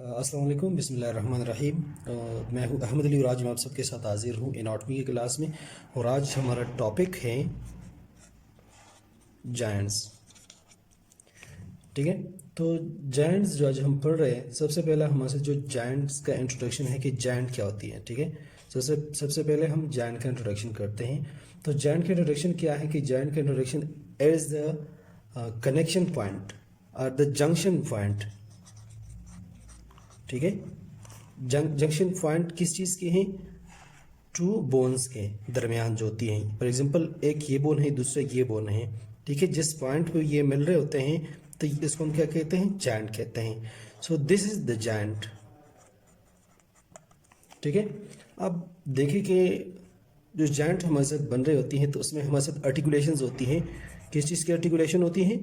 अस्सलाम वालेकुम, बिस्मिल्लाहिर्रहमानिर्रहीम। मैं हूँ अहमद अली और आज मैं आप सबके साथ हाजिर हूँ एनाटॉमी की क्लास में। और आज हमारा टॉपिक है जायंट्स। ठीक है, तो जायंट्स जो आज हम पढ़ रहे हैं, सबसे पहला हमारे जो जायंट्स का इंट्रोडक्शन है कि जायंट क्या होती है। ठीक है, सबसे सबसे पहले हम जायंट का इंट्रोडक्शन करते हैं। तो जायंट का इंट्रोडक्शन क्या है कि जायंट का introduction is the connection point और द जंक्शन पॉइंट। ठीक है, जंक्शन पॉइंट किस चीज़ के हैं? टू बोन्स के दरमियान जो होती हैं। फॉर एग्जांपल, एक ये बोन है, दूसरा ये बोन है। ठीक है, जिस पॉइंट पे ये मिल रहे होते हैं तो इसको हम क्या कहते हैं? जायंट कहते हैं। So this is the giant. ठीक है, अब देखिए कि जो जायंट हमारे साथ बन रही होती हैं तो उसमें हमारे साथ आर्टिकुलेशंस होती हैं। किस चीज़ की आर्टिकुलेशन होती हैं?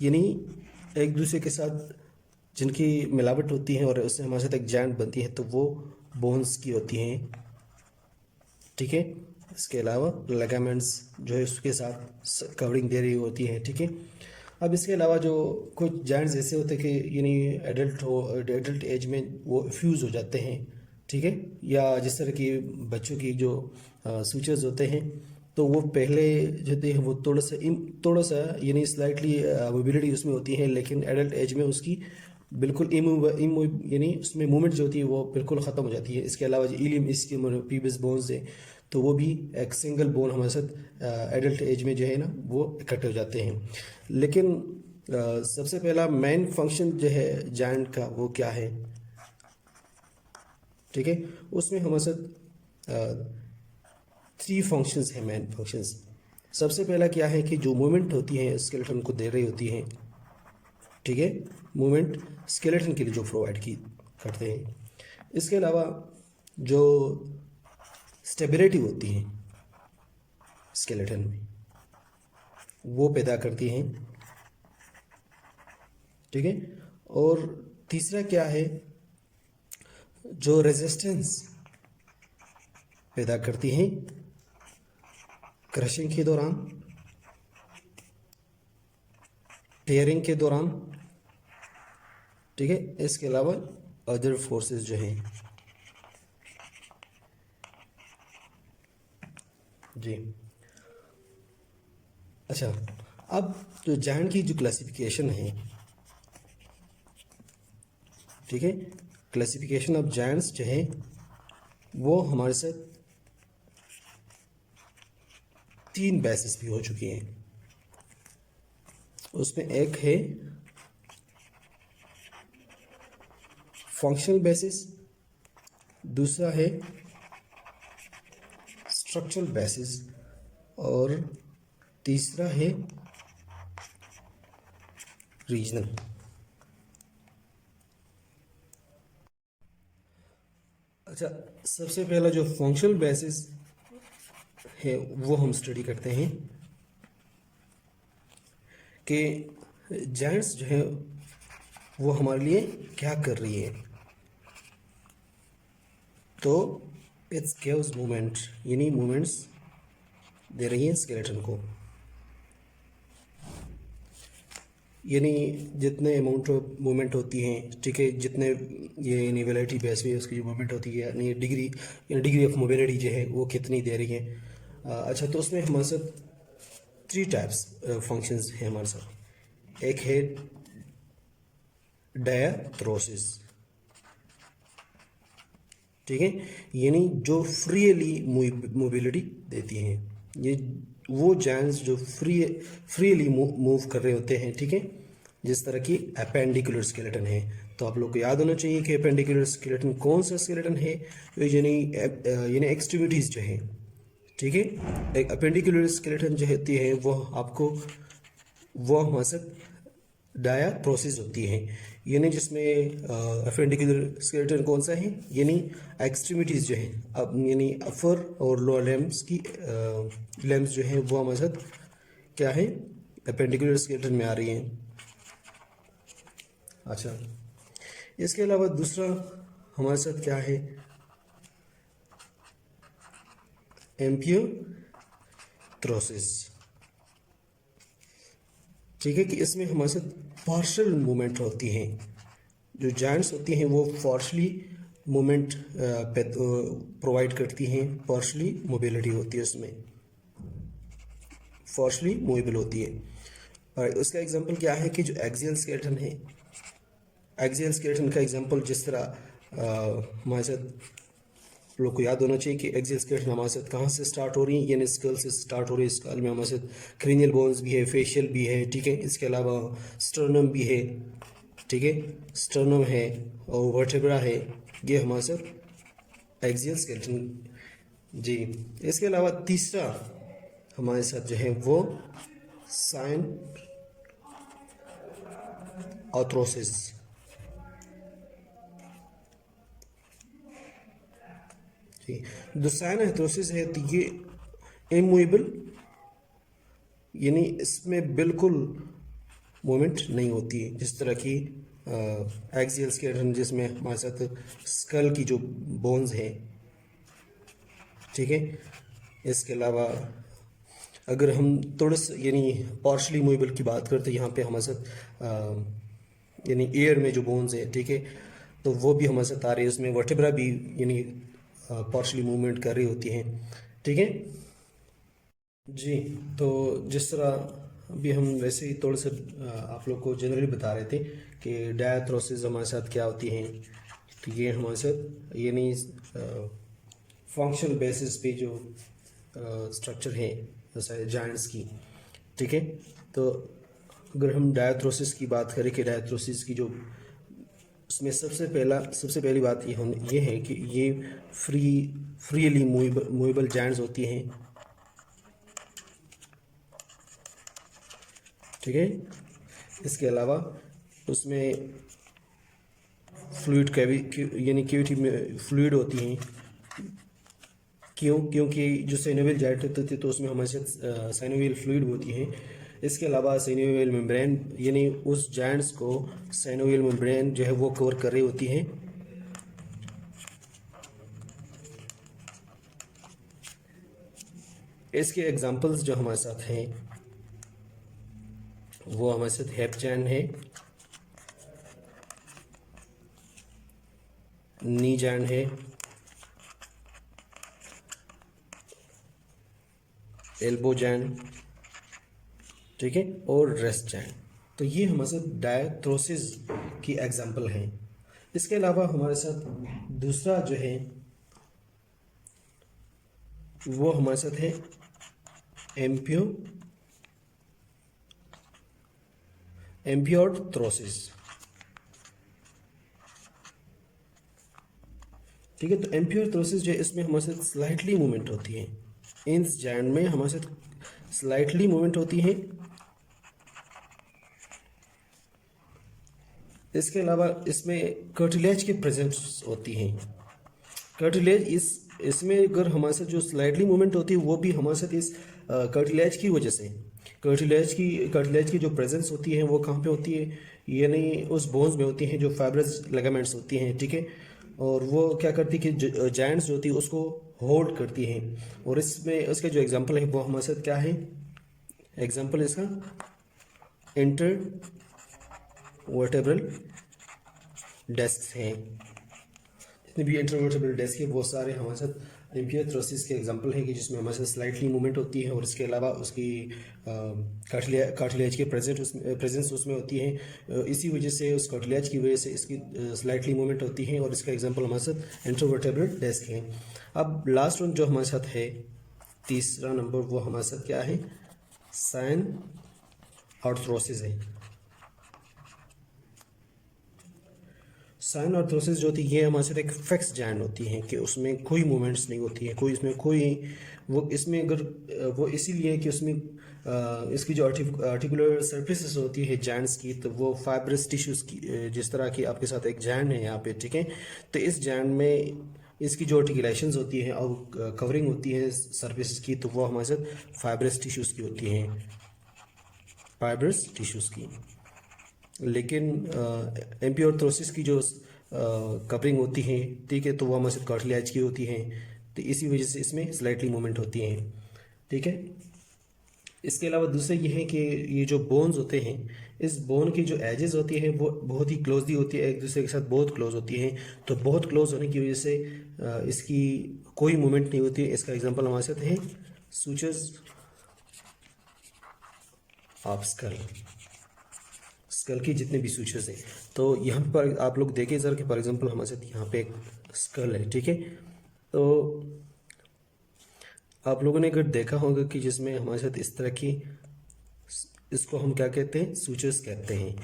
यानी एक दूसरे के साथ जिनकी मिलावट होती है और उससे हमारे साथ एक जायंट बनती है, तो वो बोन्स की होती हैं। ठीक है, इसके अलावा लिगामेंट्स जो है उसके साथ कवरिंग दे रही होती है। ठीक है, अब इसके अलावा जो कुछ जायंट्स ऐसे होते हैं कि यानी एडल्ट एज में वो फ्यूज़ हो जाते हैं। ठीक है, या जिस तरह की बच्चों की जो सूचर्स होते हैं, तो वो पहले जो होते हैं वो थोड़ा सा यानी स्लाइटली मोबिलिटी उसमें होती है, लेकिन एडल्ट एज में उसकी बिल्कुल यानी उसमें मूवमेंट जो होती है वो बिल्कुल ख़त्म हो जाती है। इसके अलावा जो इलियम इसके पीबस बोन्स है, तो वो भी एक सिंगल बोन हमारे साथ एडल्ट एज में जो है ना वो इकट्ठे हो जाते हैं। लेकिन सबसे पहला मेन फंक्शन जो है जायंट का वो क्या है? ठीक है, उसमें हमारे साथ 3 फंक्शंस हैं, मेन फंक्शंस। सबसे पहला क्या है कि जो मूवमेंट होती है स्केलेटन को दे रही होती है। ठीक है, मूवमेंट स्केलेटन के लिए जो प्रोवाइड की करते हैं। इसके अलावा जो स्टेबिलिटी होती है स्केलेटन में वो पैदा करती हैं। ठीक है, और तीसरा क्या है? जो रेजिस्टेंस पैदा करती हैं क्रशिंग के दौरान, टेयरिंग के दौरान। ठीक है, इसके अलावा अदर फोर्सेस जो हैं। जी, अच्छा, अब जो जायंट की जो क्लासिफिकेशन है, ठीक है, क्लासिफिकेशन ऑफ जायंट्स जो है वो हमारे साथ 3 बेसिस भी हो चुकी हैं। उसमें एक है फंक्शनल बेसिस, दूसरा है स्ट्रक्चरल बेसिस, और तीसरा है रीजनल। अच्छा, सबसे पहला जो फंक्शनल बेसिस है वो हम स्टडी करते हैं कि जायंट्स जो है वो हमारे लिए क्या कर रही है। तो इट्स गिव्स मूवमेंट, यानी मूवमेंट्स दे रही हैं स्केलेटन को। यानी जितने अमाउंट ऑफ मूवमेंट होती हैं, ठीक है, जितने ये निवेलिटी बेस पे उसकी जो मूवमेंट होती है, यानी डिग्री ऑफ मोबिलिटी जो है वो कितनी दे रही है। अच्छा, तो उसमें हमारे साथ 3 टाइप्स फंक्शंस हैं हमारे साथ। एक है डायाथ्रोसिस। ठीक है, यानी जो फ्रीली मोबिलिटी देती हैं। ये वो जायंट्स जो फ्रीली मूव कर रहे होते हैं। ठीक है, जिस तरह की अपेंडिकुलर स्केलेटन है। तो आप लोग को याद होना चाहिए कि अपेंडिकुलर स्केलेटन कौन सा स्केलेटन है? यानी एक्सट्रीमिटीज़ जो है। ठीक है, एक अपेंडिकुलर स्केलेटन जो होती है वो हमारे साथ डायाथ्रोसिस होती है। यानी जिसमें अपेंडिकुलर स्केलेटन कौन सा है? यानी एक्सट्रीमिटीज़ जो है, अब यानी अपर और लोअर लेम्स की लेम्स जो है वो हमारे साथ क्या है? अपेंडिकुलर स्केलेटन में आ रही हैं। अच्छा, इसके अलावा दूसरा हमारे साथ क्या है? एम्पियोथ्रोसिस। ठीक है, कि इसमें हमारे साथ पार्शियल मूवमेंट होती हैं। जो जॉइंट्स होती हैं वो पार्शली मूवमेंट प्रोवाइड करती हैं, पार्शली मोबिलिटी होती है उसमें, पार्शली मूवेबल होती है। और उसका एग्जांपल क्या है कि जो एक्सियल स्केलेटन है, एक्सियल स्केलेटन का एग्जांपल जिस तरह हमारे साथ लोग को याद होना चाहिए कि एक्सियल स्केलेटन हमारे साथ कहाँ से स्टार्ट हो रही है, यानी स्कल से स्टार्ट हो रही है। स्कल में हमारे साथ क्रेनियल बोन्स भी है, फेशियल भी है, ठीक है। इसके अलावा स्टर्नम भी है, ठीक है, स्टर्नम है और वर्टेब्रा है, ये हमारे साथ एक्सियल स्केलेटन जी। इसके अलावा तीसरा हमारे साथ जो है वो साइन आर्थरोसिस, जो साइन आर्थरोसिस है तो ये इमूवेबल, यानी इसमें बिल्कुल मूवमेंट नहीं होती है, जिस तरह की एक्सियल स्केलेटन जिसमें हमारे साथ स्कल की जो बोन्स हैं, ठीक है। इसके अलावा अगर हम थोड़ा सा यानी पार्शली मूवेबल की बात करते हैं, यहाँ पे हमारे साथ यानी एयर में जो बोन्स है, ठीक है, तो वो भी हमारे साथ आ रही है, उसमें वर्टेब्रा भी यानी पार्शली मूवमेंट कर रही होती हैं, ठीक है जी। तो जिस तरह अभी हम वैसे ही थोड़ा सा आप लोग को जनरली बता रहे थे कि डायथ्रोसिस हमारे साथ क्या होती हैं, तो ये हमारे साथ यानी फंक्शनल बेसिस पे जो स्ट्रक्चर है जैसे जॉइंट्स की, ठीक है। तो अगर हम डायथ्रोसिस की बात करें कि डायथ्रोसिस की जो उसमें सबसे पहली बात ये है कि ये फ्रीली मूवेबल जॉइंट्स होती हैं, ठीक है। इसके अलावा उसमें फ्लूइड यानी कैविटी में फ्लूइड होती हैं, क्योंकि जो साइनोवियल जॉइंट होते थे तो उसमें हमारे साथ साइनोवियल फ्लूइड होती हैं। इसके अलावा साइनोवियल मेम्ब्रेन, यानी उस जॉइंट्स को साइनोवियल मेम्ब्रेन जो है वो कवर कर रही होती हैं। इसके एग्जांपल्स जो हमारे साथ हैं वो हमारे साथ हेप जॉइंट है, नी जॉइंट है, एल्बो जॉइंट, ठीक है, और रेस्ट जॉइंट। तो ये हमारे साथ डायथ्रोसिस की एग्जांपल हैं। इसके अलावा हमारे साथ दूसरा जो है वो हमारे साथ है एम्पियोर्थ्रोसिस, ठीक है। तो एम्पियोर्थ्रोसिस जो है इसमें हमारे साथ स्लाइटली मूवमेंट होती है, इन जॉइंट में हमारे साथ स्लाइटली मूवमेंट होती है। इसके अलावा इसमें कार्टिलेज की प्रेजेंस होती है। कार्टिलेज इसमें अगर हमारे साथ जो स्लाइटली मूवमेंट होती है वो भी हमारे साथ इस कार्टिलेज की वजह से, कार्टिलेज की जो प्रेजेंस होती है वो कहाँ पे होती है, यानी उस बोन्स में होती हैं जो फाइब्रस लिगामेंट्स होती हैं, ठीक है। और वो क्या करती है कि जॉइंट्स जो होती है उसको होल्ड करती हैं। और इसमें उसका जो एग्जांपल है वो हमारे साथ क्या है, एग्जांपल इसका इंटर वर्टेब्रल डेस्क हैं। जितने भी इंटरवर्टेब्रल डेस्क है वो सारे हमारे साथ एम्पियोर्थ्रोसिस के एग्जांपल हैं कि जिसमें हमारे साथ स्लाइटली मूवमेंट होती है और इसके अलावा उसकी कार्टिलेज के प्रेजेंस उसमें होती है। इसी वजह से उस कार्टिलेज की वजह से इसकी स्लाइटली मूवमेंट होती है और इसका एग्जांपल हमारे साथ इंटरवर्टेब्रल डेस्क है। अब लास्ट वन जो हमारे साथ है, तीसरा नंबर, वो हमारे साथ क्या है, साइन आर्थरोसिस है। साइन आर्थरोसिस जो होती है ये हमारे साथ एक फिक्स जॉइंट होती है कि उसमें कोई मूवमेंट्स नहीं होती है, वो इसमें अगर वो इसीलिए कि उसमें इसकी जो आर्टिकुलर सर्फेसिस होती है जॉइंट्स की, तो वो फाइब्रस टिश्यूज की, जिस तरह की आपके साथ एक जॉइंट है यहाँ पे, ठीक है। तो इस जॉइंट में इसकी जो आर्टिकुलेशंस होती हैं और कवरिंग होती है सर्फेसिस की, तो वो हमारे साथ फाइब्रस टिश्यूज की होती हैं, फाइब्रस टिश्यूज की। लेकिन एम्पियोर्थ्रोसिस की जो कवरिंग होती है, ठीक है, तो वो हमारे साथ कार्टिलेज की होती हैं, तो इसी वजह से इसमें स्लाइटली मूवमेंट होती हैं, ठीक है। इसके अलावा दूसरा ये है कि ये जो बोन्स होते हैं इस बोन की जो एजेस होती है वो बहुत ही क्लोजली होती है, एक दूसरे के साथ बहुत क्लोज होती हैं। तो बहुत क्लोज होने की वजह से इसकी कोई मूवमेंट नहीं होती है। इसका एग्जांपल हमारे साथ है सूचर्स ऑफ स्कल, स्कल की जितने भी सूचर्स हैं। तो यहाँ पर आप लोग देखें सर कि फॉर एग्जांपल हमारे साथ यहाँ पे एक स्कल है, ठीक है। तो आप लोगों ने अगर देखा होगा कि जिसमें हमारे साथ इस तरह की, इसको हम क्या कहते हैं, सूचर्स कहते हैं।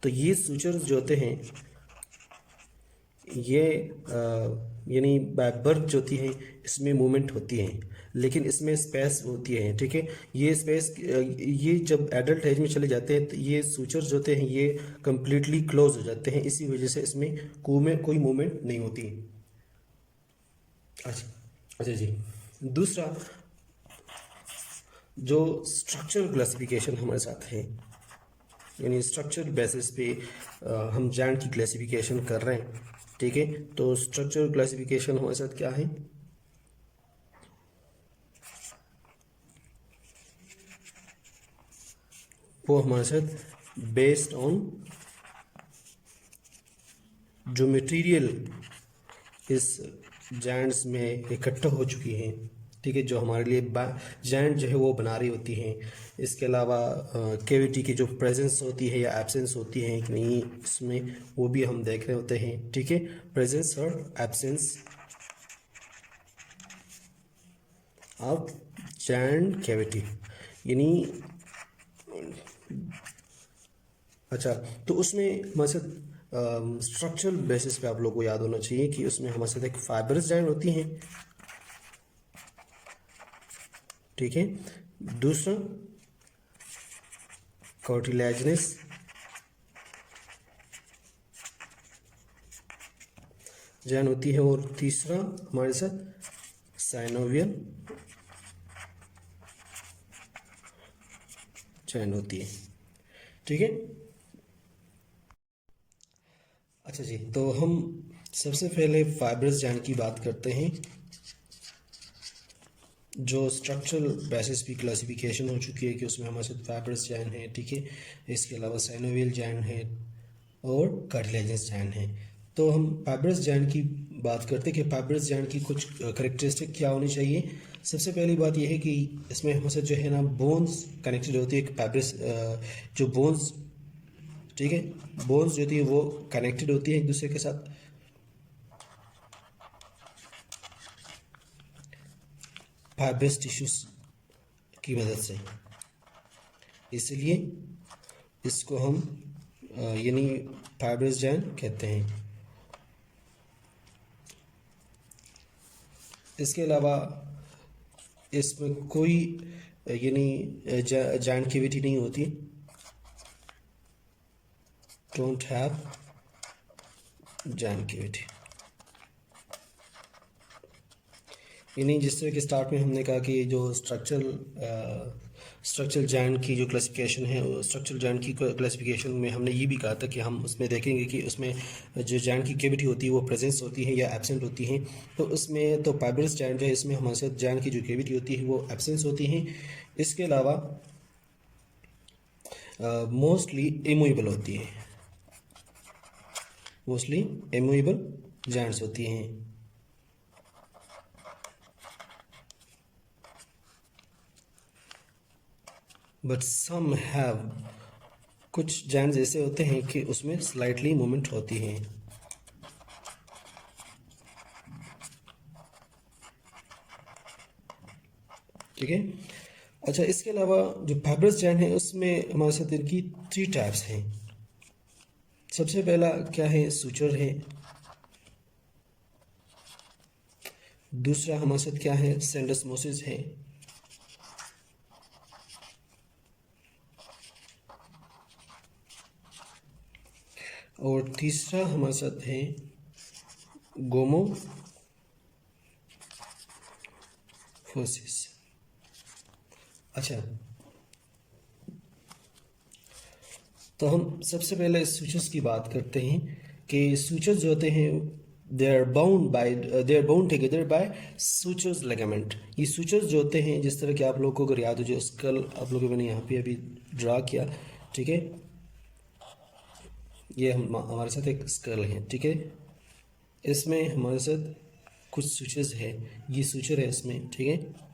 तो ये सूचर्स जो होते हैं ये यानी बाय बर्थ जो होती है इसमें मूवमेंट होती है, लेकिन इसमें स्पेस होती है, ठीक है। ये स्पेस ये जब एडल्ट एज में चले जाते हैं तो ये सूचर्स जो होते हैं ये कम्प्लीटली क्लोज हो जाते हैं, इसी वजह से इसमें कोई मूवमेंट नहीं होती। अच्छा जी, दूसरा जो स्ट्रक्चरल क्लासिफिकेशन हमारे साथ है, यानी स्ट्रक्चर बेसिस पे हम जैंट की क्लासिफिकेशन कर रहे हैं, ठीक है। तो स्ट्रक्चरल क्लासिफिकेशन हमारे साथ क्या है, वो हमारे साथ बेस्ड ऑन जो मटेरियल इस जैंट्स में इकट्ठा हो चुकी हैं, ठीक है, जो हमारे लिए जैंट जो है वो बना रही होती हैं। इसके अलावा केविटी की जो प्रेजेंस होती है या एब्सेंस होती है कि नहीं इसमें, वो भी हम देख रहे होते हैं, ठीक है। प्रेजेंस और एब्सेंस ऑफ जैंट कैविटी, यानी अच्छा, तो उसमें हमारे साथ स्ट्रक्चरल बेसिस पे आप लोगों को याद होना चाहिए कि उसमें हमारे साथ एक फाइबरस जैंट होती हैं, ठीक है। दूसरा कार्टिलेजिनस जैन होती है, और तीसरा हमारे साथ साइनोवियल जैन होती है, ठीक है। अच्छा जी, तो हम सबसे पहले फाइबरस जैन की बात करते हैं, जो स्ट्रक्चरल बेसिस भी क्लासिफिकेशन हो चुकी है कि उसमें हमारे साथ फाइबरस जैन है, ठीक है। इसके अलावा साइनोवियल जैन है और कार्टिलेजिनस जैन है। तो हम फाइबरस जैन की बात करते हैं कि फाइबरस जैन की कुछ करेक्टरिस्टिक क्या होनी चाहिए। सबसे पहली बात यह है कि इसमें हमारे साथ जो है ना बोन्स कनेक्टेड होती है, फाइबरस जो बोन्स, ठीक है, बोन्स जो होती है वो कनेक्टेड होती है एक दूसरे के साथ। फाइबरस टिश्यूज की मदद से, इसलिए इसको हम यानी फाइबरस जैन कहते हैं। इसके अलावा इसमें कोई यानी जॉइंट कैविटी नहीं होती, डोंट हैव जॉइंट कैविटी। यानी जिस तरह के स्टार्ट में हमने कहा कि जो स्ट्रक्चरल जॉइंट की जो क्लासिफिकेशन है, स्ट्रक्चरल जॉइंट की क्लासिफिकेशन में हमने ये भी कहा था कि हम उसमें देखेंगे कि उसमें जो जॉइंट की कैविटी होती है वो प्रेजेंस होती है या एब्सेंट होती है। तो उसमें तो फाइबरस जॉइंट है, इसमें हमारे साथ जॉइंट की जो कैविटी होती है वो एब्सेंस होती है। इसके अलावा मोस्टली इमूवेबल होती है, मोस्टली इमूवेबल जॉइंट्स होती हैं। बट सम हैव, कुछ जॉइंट्स ऐसे होते हैं कि उसमें स्लाइटली मूवमेंट होती है, ठीक है। अच्छा, इसके अलावा जो फाइबरस जॉइंट है उसमें हमारे साथ इनकी 3 टाइप्स हैं। सबसे पहला क्या है, सूचर है। दूसरा हमारे साथ क्या है, सेंडस्मोसिस है। और तीसरा हमारे साथ है गोमोफोसिस। अच्छा, तो हम सबसे पहले सूचर्स की बात करते हैं कि सूचर्स जो होते हैं they are bound together by sutures ligament. ये सूचर्स जो होते हैं, जिस तरह के आप लोगों को अगर याद हो, जो स्कल आप लोगों को मैंने यहाँ पे अभी ड्रा किया, ठीक है, ये हमारे साथ एक स्कल है, ठीक है। इसमें हमारे साथ कुछ सूचर्स है, ये सूचर है इसमें, ठीक है।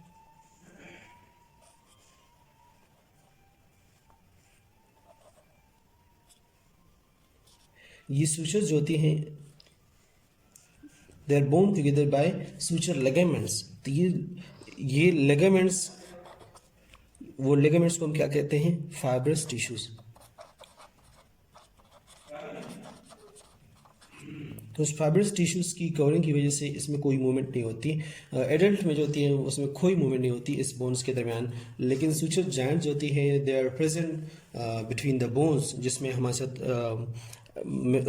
ये सूचर्स जो होती हैं they are bone together by suture ligaments. तो ये लेगामेंट्स, वो लेगामेंट्स को हम क्या कहते हैं? Fibrous tissues. तो उस फाइब्रस टिश्यूज की कवरिंग की वजह से इसमें कोई मूवमेंट नहीं होती। एडल्ट में जो होती है उसमें कोई मूवमेंट नहीं होती इस बोन्स के दरमियान। लेकिन सूचर जॉइंट जो होती है they are present between the bones, जिसमें हमारे साथ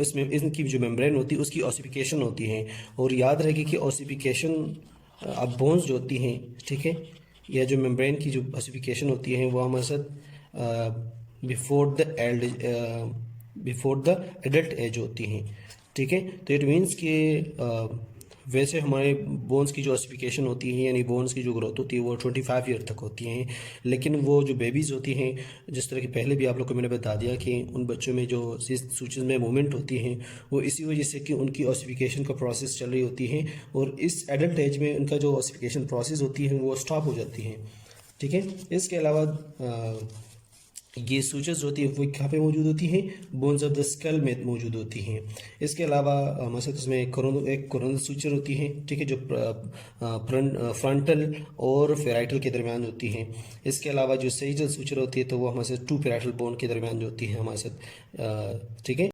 इसमें इनकी जो मेम्ब्रेन होती है उसकी ऑसिफिकेशन होती है। और याद रखें कि ऑसिफिकेशन अब बोन्स जो होती हैं, ठीक है, या जो मेम्ब्रेन की जो ऑसिफिकेशन होती है वो हमारे साथ बिफोर द एडल्ट एज होती हैं, ठीक है। तो इट मीन्स कि वैसे हमारे बोन्स की जो ऑसिफिकेशन होती है यानी बोन्स की जो ग्रोथ होती है वो 25 ईयर तक होती हैं। लेकिन वो जो बेबीज़ होती हैं, जिस तरह की पहले भी आप लोग को मैंने बता दिया कि उन बच्चों में जो सूचर्स में मूवमेंट होती हैं वो इसी वजह से कि उनकी ऑसिफिकेशन का प्रोसेस चल रही होती है, और इस एडल्ट एज में उनका जो ऑसिफिकेशन प्रोसेस होती है वो स्टॉप हो जाती है, ठीक है। इसके अलावा ये सूचर्स होती है वो कहाँ पे मौजूद होती हैं? बोन्स ऑफ द स्कल में मौजूद होती हैं। इसके अलावा हमारे उसमें एक कोरोनल सूचर होती है, ठीक है, जो फ्रंटल और फेराइटल के दरमियान होती हैं। इसके अलावा जो सेजल सूचर होती है तो वो हमारे साथ टू पैराइटल बोन के दरमियान जो होती है हमारे साथ, ठीक है।